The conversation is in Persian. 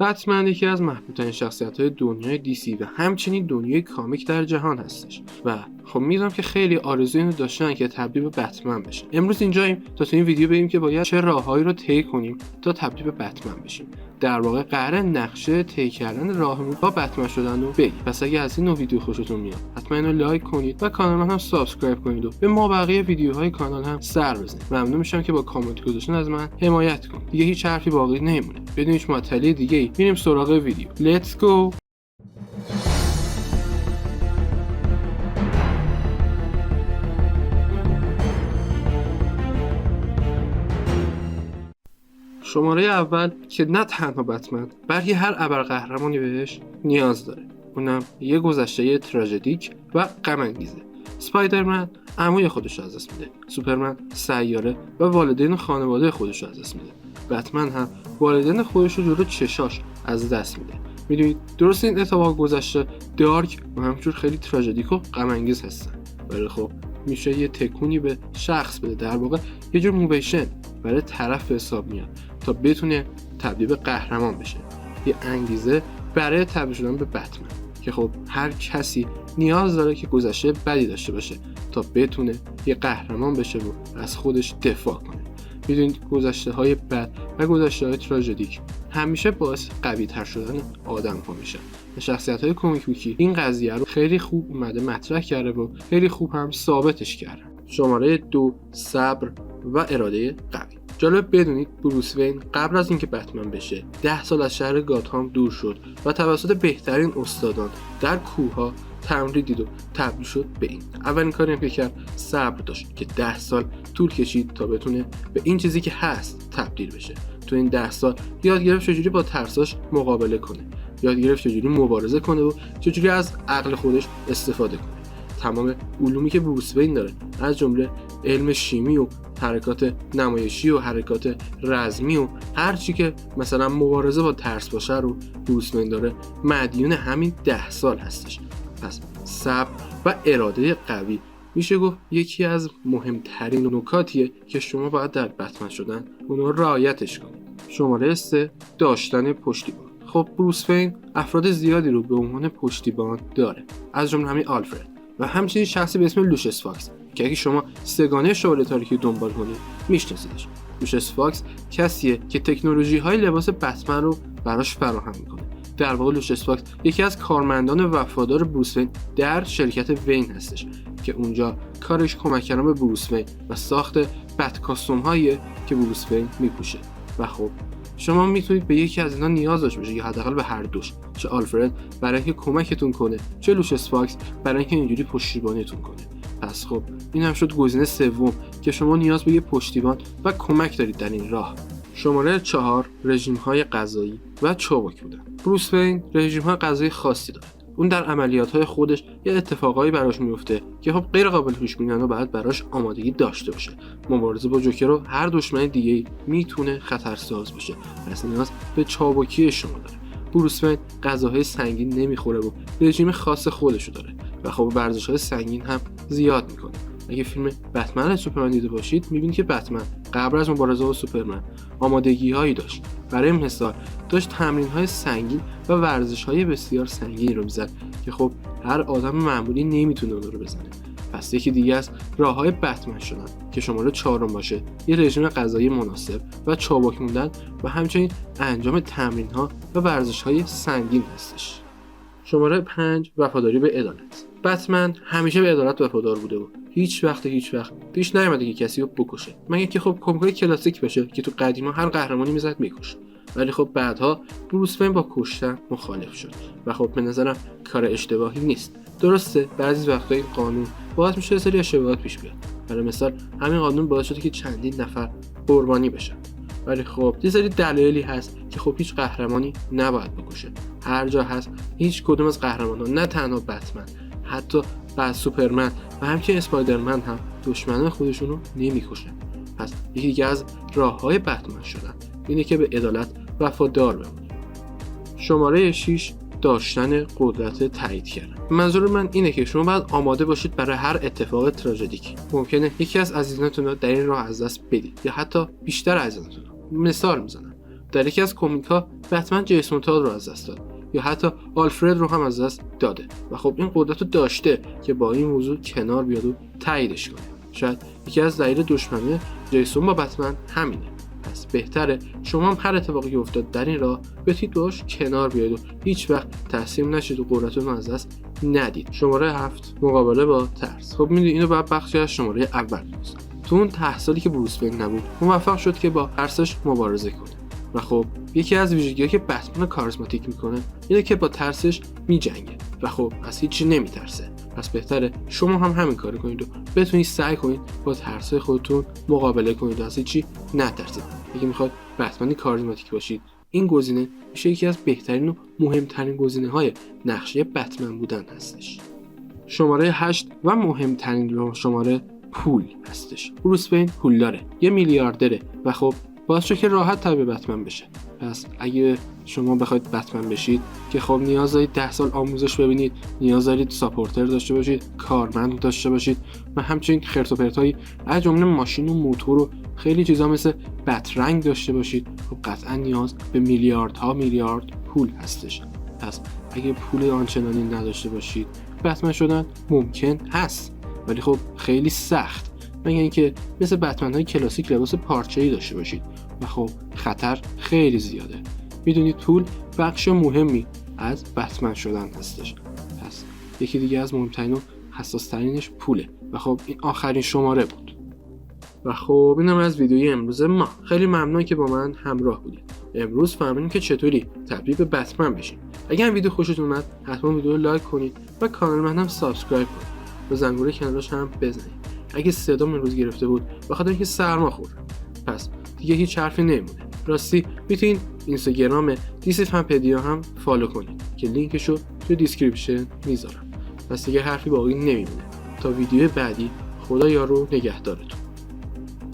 بتمن یکی از محبوب‌ترین شخصیت‌های دنیای دیسی و همچنین دنیای کامیک در جهان هستش و خب میدونم که خیلی آرزو اینو داشتن که تبدیل به بتمن بشن. امروز اینجاییم تا تو این ویدیو ببینیم که باید چه راههایی رو طی کنیم تا تبدیل به بتمن بشیم. در واقع قراره نقشه طی کردن راهمون با بتمن شدن رو بگیم. پس اگه از این نوع ویدیو خوشتون میاد حتما اینو لایک کنید و کانال من هم سابسکرایب کنید و به ما بقیه ویدیوهای کانال هم سر بزنید. ممنون میشم که با کامنت گذاشتن از من حمایت کنید. دیگه هیچ حرفی باقی نمیمونه. بدون هیچ معطلی دیگه‌ای میریم سراغ ویدیو. Let's go. شماره اول که نه تنها بتمن بلکه هر ابرقهرمانی بهش نیاز داره، اونم یه گذشته تراژدیک و غم انگیزه. اسپایدرمن عموی خودش رو از دست میده، سوپرمن سیاره و والدین خانواده خودش رو از دست میده. بتمن هم والدین خودش رو جلو چشاش از دست میده. میدونید درست این اتفاق گذشته دارک و همچنین خیلی تراژدیک و غم انگیز هستن، ولی خب میشه یه تکونی به شخص بده، در واقع یه جور مویشن برای طرف حساب میاد تا بتونه تبدیل به قهرمان بشه، یه انگیزه برای تبدیل شدن به بتمن که خب هر کسی نیاز داره که گذشته بدی داشته باشه تا بتونه یه قهرمان بشه و از خودش دفاع کنه. میدونید گذشته های بد و گذشته های تراژدیک همیشه باعث قوی تر شدن آدم ها میشن. شخصیت های کمیک بوکی این قضیه رو خیلی خوب اومده مطرح کرده و خیلی خوب هم ثابتش کرده. شماره 2 صبر و اراده قوی. جالب بدونید بروس وین قبل از اینکه بتمن بشه 10 سال از شهر گاتهام دور شد و توسط بهترین استادان در کوه‌ها تمرین دید و تبدیل شد به این. اولین کاری که کرد صبر داشت که 10 سال طول کشید تا بتونه به این چیزی که هست تبدیل بشه. تو این 10 سال یاد گرفت چجوری با ترساش مقابله کنه، یاد گرفت چجوری مبارزه کنه و چجوری از عقل خودش استفاده کنه. تمام علومی که بروس وین داره، از جمله علم شیمی و حرکات نمایشی و حرکات رزمی و هر چی که مثلا مبارزه با ترس باشه رو بروس وین داره، مدیون همین 10 سال هستش. پس صبر و اراده قوی میشه گفت یکی از مهمترین نکاتیه که شما باید در بتمن شدن اونها رعایتش کنید. شماره 3 داشتن پشتیبان. خب بروس وین افراد زیادی رو به عنوان پشتیبان داره، از جمله همین آلفرد و همچنین شخصی به اسم لوشس فاکس که اگه شما سگانه شعله تاریکی دنبال کنید میشناسیدش. لوشس فاکس کسیه که تکنولوژی های لباس بتمن رو براش فراهم میکنه. در واقع لوشس فاکس یکی از کارمندان وفادار بروس وین در شرکت وین هستش که اونجا کارش کمک کردن به بروس وین و ساخت بت کاستوم هایی که بروس وین میپوشه. و خب شما میتونید به یکی از اینا نیاز داشته باشید یا حداقل به هر دوش، چه آلفرد برای اینکه کمکتون کنه چه لوشس فاکس برای اینکه اینجوری پشتیبانیتون کنه. پس خب این هم شد گزینه سوم که شما نیاز به یه پشتیبان و کمک دارید در این راه. شماره 4 رژیم‌های غذایی و چابک بودن. بروس وین رژیم‌های غذایی خاصی داره. اون در عملیات‌های خودش یه اتفاقایی براش میفته که خب غیر قابل پیش بینی و باید براش آمادگی داشته باشه. مبارزه با جوکر و هر دشمن دیگه‌ای میتونه خطرساز باشه. پس نیاز به چابکی شما داره. بروس وین غذاهای سنگین نمیخوره و رژیم خاص خودشو داره و خب ورزش‌های سنگین هم زیاد میکنه. اگه فیلم بتمن سوپرمن دیده باشید میبینید که بتمن قبل از مبارزه با سوپرمن آمادگی‌هایی داشت. برای مثال داشت تمرین‌های سنگین و ورزش‌های بسیار سنگین رو می‌زد که خب هر آدم معمولی نمیتونه اون رو بزنه. پس یکی دیگه از راه‌های بتمن شدن که شماره 4 باشه یه رژیم غذایی مناسب و چابک موندن و همچنین انجام تمرین‌ها و ورزش‌های سنگین هستش. شماره 5 وفاداری به عدالت. بتمن همیشه به عدالت وفادار بوده و هیچ وقت پیش نیامده که کسی رو بکشه، مگه که خب کمیک‌های کلاسیک باشه که تو قدیما هر قهرمانی میزد میکشه. ولی خب بعدها بروس وین با کشتن مخالف شد و خب به نظرم کار اشتباهی نیست. درسته بعضی وقتا این قانون باعث میشه سری اشتباهات پیش بیاد، برای مثال همین قانون باعث شده که چندین نفر قربانی بشن، ولی خب یه سری دلایلی هست که خب هیچ قهرمانی نباید بکشه. هر جا هست هیچ کدوم از قهرمان‌ها، نه تنها بتمن، حتی بعد سوپرمن و همچنین اسپایدرمن هم دشمنان خودشون رو نمیکشن. پس یکی دیگه از راه‌های بتمن شدن اینه که به عدالت وفادار بمونید. شماره 6 داشتن قدرت تایید کردن. منظور من اینه که شما باید آماده باشید برای هر اتفاق تراژدیک. ممکنه یکی از عزیزانتون رو در این راه از دست بدید یا حتی بیشتر عزیزانتون. مثال میزنم در یکی از کمیک‌ها بتمن جیسون تاد رو از دست داد یا حتی آلفرد رو هم از دست داده و خب این قدرت رو داشته که با این موضوع کنار بیاد و تاییدش کنه. شاید یکی از دلایل دشمنی جیسون با بتمن همینه. پس بهتره شما هم هر اتفاقی که افتاد در این راه بتونید باهاش کنار بیاید و هیچ وقت تسلیم نشید و قدرتتون رو از دست ندید. شماره 7 مقابله با ترس. خب میدونید اینو بعد بخشی از شماره اول نیست. تو اون تحصیلی که بروس وین نبود موفق شد که با ترسش مبارزه کنه و خب یکی از ویژگی‌هایی که بتمن کاریزماتیک میکنه اینه که با ترسش میجنگه و خب از هیچی نمیترسه. پس بهتره شما هم همین کارو کنید و بتونید سعی کنید با ترس‌های خودتون مقابله کنید و از هیچی نترسید. اگه میخواید بتمنی کاریزماتیک باشید این گزینه میشه یکی از بهترین و مهمترین گزینه‌های نقشه بتمن بودن هستش. شماره 8 و مهمترین شماره پول هستش. بروس وین پولداره، یه میلیاردره و خب باعث شد که راحت تبدیل به بتمن بشه. پس اگه شما بخواید بتمن بشید که خب نیاز دارید 10 سال آموزش ببینید، نیاز دارید ساپورتر داشته باشید، کارمند داشته باشید و همچنین خرت و پرتایی از جمله ماشین و موتور و خیلی چیزا مثل بترنگ داشته باشید. خب قطعا نیاز به میلیاردها میلیارد پول هستش. پس اگه پول آنچنانی نداشته باشید بتمن شدن ممکن هست ولی خب خیلی سخت، مگر اینکه مثل بتمن های کلاسیک لباس پارچه‌ای داشته باشید و خب خطر خیلی زیاده. میدونید پول بخش مهمی از بتمن شدن هستش. پس یکی دیگه از مهمترین و حساس ترینش پوله و خب این آخرین شماره بود. و خب اینم از ویدیوی امروز ما. خیلی ممنون که با من همراه بودید. امروز فهمیدیم که چطوری تبدیل به بتمن بشیم. اگه این ویدیو خوشتون اومد حتما ویدیو رو لایک کنید و کانال من هم سابسکرایب کنید. و زنگوله کنارش هم بزنید. اگه صدام امروز گرفته بود بخاطر اینکه سرما خوردم. پس دیگه هیچ حرفی نمیمونه. راستی میتونید اینستاگرام دیسی فنپدیا هم فالو کنید که لینکشو تو دیسکریپشن میذارم. پس دیگه حرفی باقی نمیمونه. تا ویدیو بعدی خدا یارو نگهدارتون.